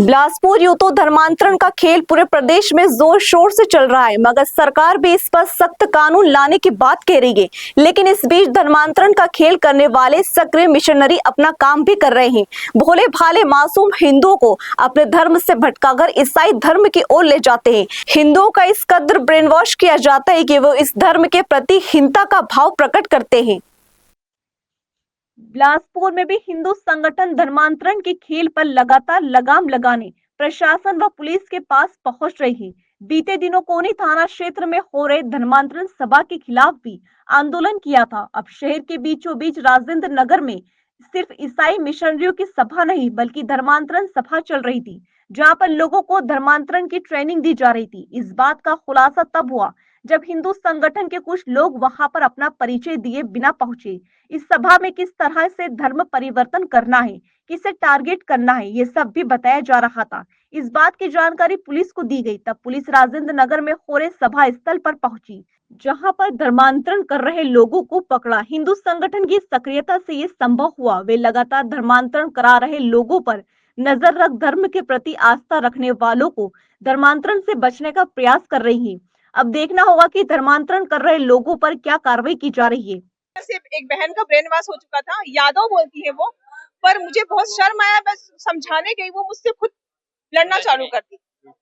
बिलासपुर यूं तो धर्मांतरण का खेल पूरे प्रदेश में जोर शोर से चल रहा है, मगर सरकार भी इस पर सख्त कानून लाने की बात कह रही है। लेकिन इस बीच धर्मांतरण का खेल करने वाले सक्रिय मिशनरी अपना काम भी कर रहे हैं। भोले भाले मासूम हिंदुओं को अपने धर्म से भटकाकर ईसाई धर्म की ओर ले जाते हैं। हिंदुओं का इस कदर ब्रेन वॉश किया जाता है कि वो इस धर्म के प्रति हीनता का भाव प्रकट करते हैं। बिलासपुर में भी हिंदू संगठन धर्मांतरण के खेल पर लगातार लगाम लगाने प्रशासन व पुलिस के पास पहुंच रही है। बीते दिनों कोनी थाना क्षेत्र में हो रहे धर्मांतरण सभा के खिलाफ भी आंदोलन किया था। अब शहर के बीचों बीच राजेंद्र नगर में सिर्फ ईसाई मिशनरियों की सभा नहीं बल्कि धर्मांतरण सभा चल रही थी, जहां पर लोगों को धर्मांतरण की ट्रेनिंग दी जा रही थी। इस बात का खुलासा तब हुआ जब हिंदू संगठन के कुछ लोग वहां पर अपना परिचय दिए बिना पहुंचे। इस सभा में किस तरह से धर्म परिवर्तन करना है, किसे टारगेट करना है, ये सब भी बताया जा रहा था। इस बात की जानकारी पुलिस को दी गई। तब पुलिस राजेंद्र नगर में हो रहे सभा स्थल पर पहुंची, जहां पर धर्मांतरण कर रहे लोगों को पकड़ा। हिंदू संगठन की सक्रियता से ये संभव हुआ। वे लगातार धर्मांतरण करा रहे लोगों पर नजर रख धर्म के प्रति आस्था रखने वालों को धर्मांतरण से बचने का प्रयास कर रही है। अब देखना होगा कि धर्मांतरण कर रहे लोगों पर क्या कार्रवाई की जा रही है। सिर्फ एक बहन का ब्रेन वॉश हो चुका था, यादव बोलती है वो, पर मुझे बहुत शर्म आया। बस समझाने गई, वो मुझसे खुद लड़ना चालू कर दी,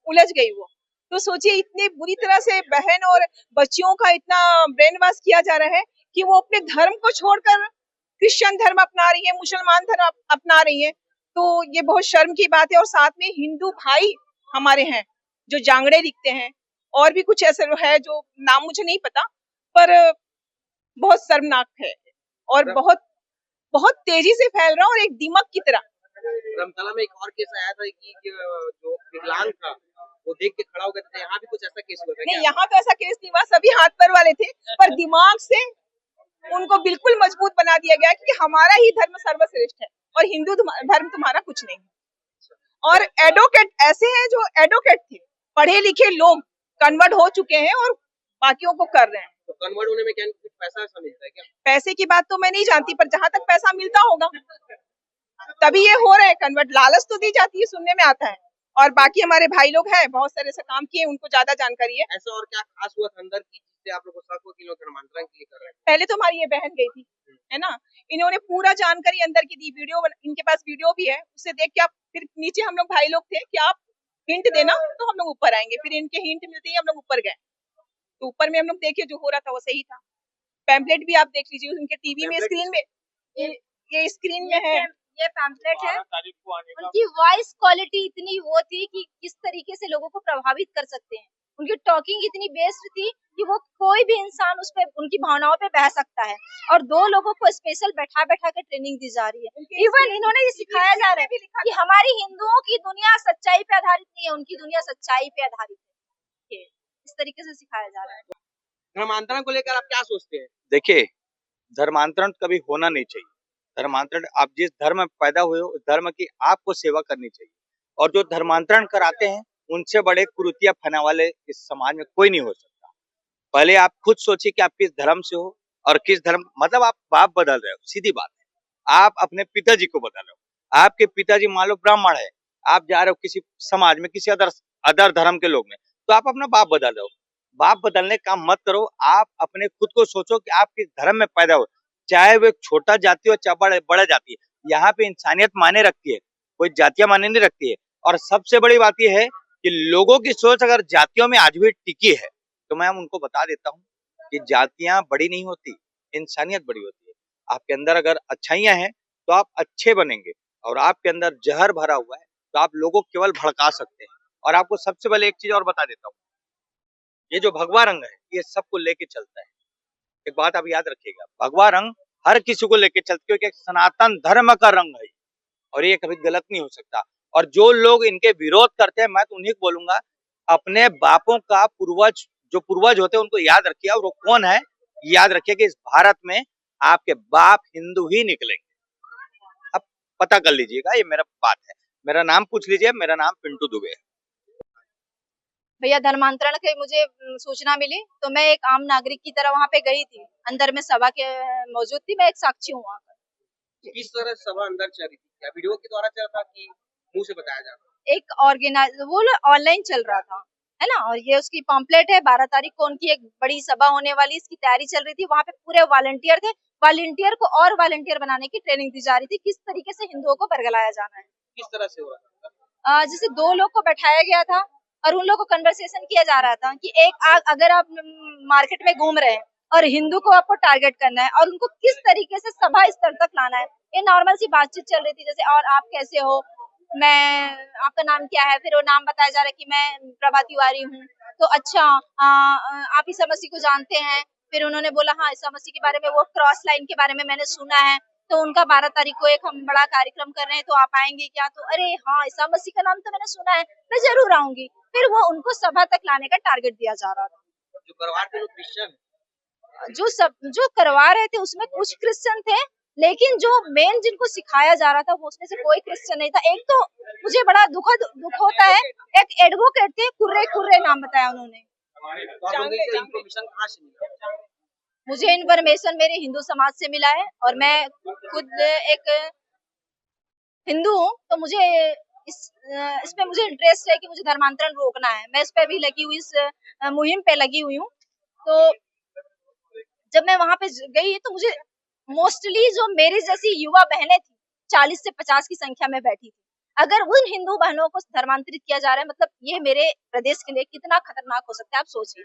उलझ गई वो। तो सोचिए इतनी बुरी तरह से बहन और बच्चियों का इतना ब्रेन वॉश किया जा रहा है कि वो अपने धर्म को छोड़कर क्रिश्चियन धर्म अपना रही है, मुसलमान धर्म अपना रही है। तो ये बहुत शर्म की बात है। और साथ में हिंदू भाई हमारे हैं जो जांगड़े दिखते हैं, और भी कुछ ऐसे है जो नाम मुझे नहीं पता, पर बहुत शर्मनाक है और बहुत बहुत तेजी से फैल रहा है, और एक दीमक की तरह। धर्मशाला में एक और केस आया था कि जो विकलांग था वो देख के खड़ा हो गया था। यहाँ भी कुछ ऐसा केस हुआ था? नहीं, यहाँ तो ऐसा केस नहीं हुआ, सभी हाथ पैर वाले थे, पर दिमाग से उनको बिल्कुल मजबूत बना दिया गया कि हमारा ही धर्म सर्वश्रेष्ठ है और हिंदू धर्म तुम्हारा कुछ नहीं। और एडवोकेट ऐसे हैं जो एडवोकेट थे, पढ़े लिखे लोग कन्वर्ट हो चुके हैं और बाकियों को कर रहे हैं। तो कन्वर्ट होने में क्या कुछ पैसा ऐसा मिलता है क्या? पैसे की बात तो मैं नहीं जानती, पर जहां तक पैसा मिलता होगा तभी ये हो रहे हैं कन्वर्ट। लालच तो दी जाती है, सुनने में आता है। और बाकी हमारे भाई लोग हैं, बहुत सारे से काम किए, उनको ज्यादा जानकारी है। ऐसा और क्या खास हुआ था अंदर की जिससे आप लोग को शक हो कि लोग धर्मांतरण के लिए कर रहे हैं? पहले तो हमारी ये बहन गई थी, है ना, इन्होंने पूरा जानकारी अंदर की दी, वीडियो इनके पास वीडियो भी है, उससे देख के आप फिर नीचे हम लोग भाई लोग थे कि आप हिंट देना तो हम लोग ऊपर आएंगे। फिर इनके हिंट मिलते ही हम लोग ऊपर गए। तो ऊपर में हम लोग देखे जो हो रहा था वो सही था। पैम्पलेट भी आप देख लीजिए उनके टीवी में, स्क्रीन में, ये स्क्रीन में है, ये पैम्पलेट है। उनकी वॉइस क्वालिटी इतनी वो थी कि किस तरीके से लोगों को प्रभावित कर सकते हैं। उनकी टॉकिंग इतनी बेस्ट थी कि वो कोई भी इंसान उस पे उनकी भावनाओं पे बह सकता है। और 2 लोगों को स्पेशल बैठा बैठा के ट्रेनिंग दी जा रही है। इवन इन्होंने ये सिखाया जा रहा है कि हमारी हिंदुओं की दुनिया सच्चाई पे आधारित नहीं है, उनकी दुनिया सच्चाई पे आधारित है। इस तरीके से सिखाया जा रहा है। धर्मांतरण को लेकर आप क्या सोचते हैं? देखिए, धर्मांतरण कभी होना नहीं चाहिए। धर्मांतरण, आप जिस धर्म में पैदा हुए हो उस धर्म की आपको सेवा करनी चाहिए। और जो धर्मांतरण कराते हैं उनसे बड़े कुरीतियां फैलाने वाले इस समाज में कोई नहीं हो सकता। पहले आप खुद सोचिए कि आप किस धर्म से हो और किस धर्म, मतलब आप बाप बदल रहे हो, सीधी बात है। आप अपने पिताजी को बदल रहे हो। आपके पिताजी मान लो ब्राह्मण है, आप जा रहे हो किसी समाज में, किसी अदर धर्म के लोग में, तो आप अपना बाप बदल रहे हो। बाप बदलने का मत करो। आप अपने खुद को सोचो कि आप किस धर्म में पैदा हो, चाहे वो एक छोटा जाति हो चाहे बड़ा जाति है। यहाँ पे इंसानियत मायने रखती है, कोई जातियां मायने नहीं रखती है। और सबसे बड़ी बात यह है कि लोगों की सोच अगर जातियों में आज भी टिकी है तो मैं उनको बता देता हूँ कि जातियां बड़ी नहीं होती, इंसानियत बड़ी होती है। आपके अंदर अगर अच्छाइयां हैं तो आप अच्छे बनेंगे, और आपके अंदर जहर भरा हुआ है तो आप लोगों को केवल भड़का सकते हैं। और आपको सबसे पहले एक चीज और बता देता हूँ, ये जो भगवा रंग है ये सबको लेके चलता है। एक बात आप याद रखिएगा, भगवा रंग हर किसी को लेके चलता है, क्योंकि एक सनातन धर्म का रंग है और ये कभी गलत नहीं हो सकता। और जो लोग इनके विरोध करते हैं, मैं तो उन्हीं को बोलूंगा, अपने बापों का पूर्वज, जो पूर्वज होते हैं उनको याद रखिए। और वो कौन है याद रखिए कि इस भारत में आपके बाप हिंदू ही निकलेंगे। अब पता कर लीजिएगा, ये मेरा बात है। मेरा नाम पूछ लीजिए, मेरा नाम पिंटू दुबे है। भैया, धर्मांतरण की मुझे सूचना मिली तो मैं एक आम नागरिक की तरह वहाँ पे गई थी। अंदर में सभा के मौजूद थी, मैं एक साक्षी हूँ वहाँ पर। किस तरह सभा अंदर चल रही थी? क्या वीडियो के द्वारा चल रहा था कि मुंह से बताया जा रहा था? एक ऑर्गेनाइज वो ऑनलाइन चल रहा था, है ना। और ये उसकी पॉम्पलेट है, 12 तारीख को उनकी एक बड़ी सभा होने वाली, इसकी तैयारी चल रही थी। वहाँ पे पूरे वॉलंटियर थे, वॉलंटियर को और वॉलंटियर बनाने की ट्रेनिंग दी जा रही थी, किस तरीके से हिंदुओं को बरगलाया जाना है। किस तरह से हो रहा था? जैसे 2 लोग को बैठाया गया था और उन लोगों को कन्वर्सेशन किया जा रहा था कि अगर आप मार्केट में घूम रहे हैं और हिंदू को आपको टारगेट करना है और उनको किस तरीके से सभा स्तर तक लाना है, ये नॉर्मल सी बातचीत चल रही थी। जैसे और आप कैसे हो, मैं आपका नाम क्या है, फिर वो नाम बताया जा रहा है कि मैं प्रभा तिवारी हूँ। तो अच्छा आप ईसा मसीह को जानते हैं? फिर उन्होंने बोला हाँ, ईसा मसीह के बारे में, वो क्रॉस लाइन के बारे में मैंने सुना है, तो उनका 12 तारीख को एक हम बड़ा कार्यक्रम कर रहे हैं, तो आप आएंगे क्या? तो अरे हाँ, ईसा मसीह का नाम तो मैंने सुना है, मैं जरूर आऊंगी। फिर वो उनको सभा तक लाने का टारगेट दिया जा रहा था। जो करवा थे वो क्रिश्चियन, जो करवा रहे थे उसमें कुछ क्रिश्चियन थे, लेकिन जो मेन जिनको सिखाया जा रहा था वो उसमें से कोई क्रिश्चियन नहीं था। एक तो मुझे बड़ा दुख होता है, एक एडवोकेट थे, कुर्रे कुर्रे नाम बताया उन्होंने। तो आप लोगों को इन्फॉर्मेशन कहाँ से मिला? मुझे इन्फॉर्मेशन मेरे हिंदू समाज से मिला है और मैं खुद एक हिंदू हूँ, तो मुझे इस पे मुझे इंटरेस्ट है कि मुझे धर्मांतरण रोकना है। मैं इस पे भी लगी हुई, इस मुहिम पे लगी हुई हूँ। तो जब मैं वहां पे गई तो मुझे मोस्टली जो मेरी जैसी युवा बहनें थी, 40 से 50 की संख्या में बैठी थी। अगर उन हिंदू बहनों को धर्मांतरित किया जा रहा है, मतलब ये मेरे प्रदेश के लिए कितना खतरनाक हो सकता है, आप सोचिए।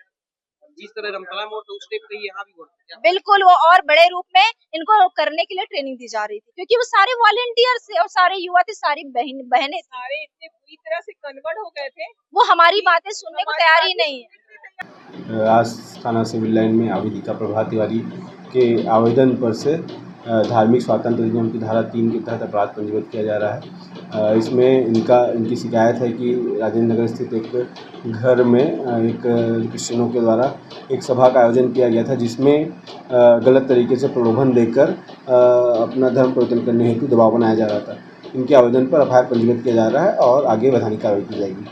जिस तरह रमतला में होता है उस टाइप का यहाँ भी होता है। बिल्कुल, वो और बड़े रूप में इनको करने के लिए ट्रेनिंग दी जा रही थी, क्योंकि वो सारे वॉलेंटियर्स थे और सारे युवा थे, सारी बहनें थी। सारे इतने बुरी तरह से कन्वर्ट हो गए थे, वो हमारी बातें सुनने को तैयार ही नहीं है। आज थाना सिविल लाइन में आवेदिका प्रभा तिवारी के आवेदन पर से धार्मिक स्वातंत्र अधिनियम की धारा 3 के तहत अपराध पंजीबद्ध किया जा रहा है। इसमें इनकी शिकायत है कि राजेंद्र नगर स्थित एक घर में एक क्रिश्चियनों के द्वारा एक सभा का आयोजन किया गया था, जिसमें गलत तरीके से प्रलोभन देकर अपना धर्म परिवर्तन करने हेतु दबाव बनाया जा रहा था। इनके आवेदन पर एफआईआर पंजीबद्ध किया जा रहा है और आगे वैधानिक कार्रवाई की जाएगी।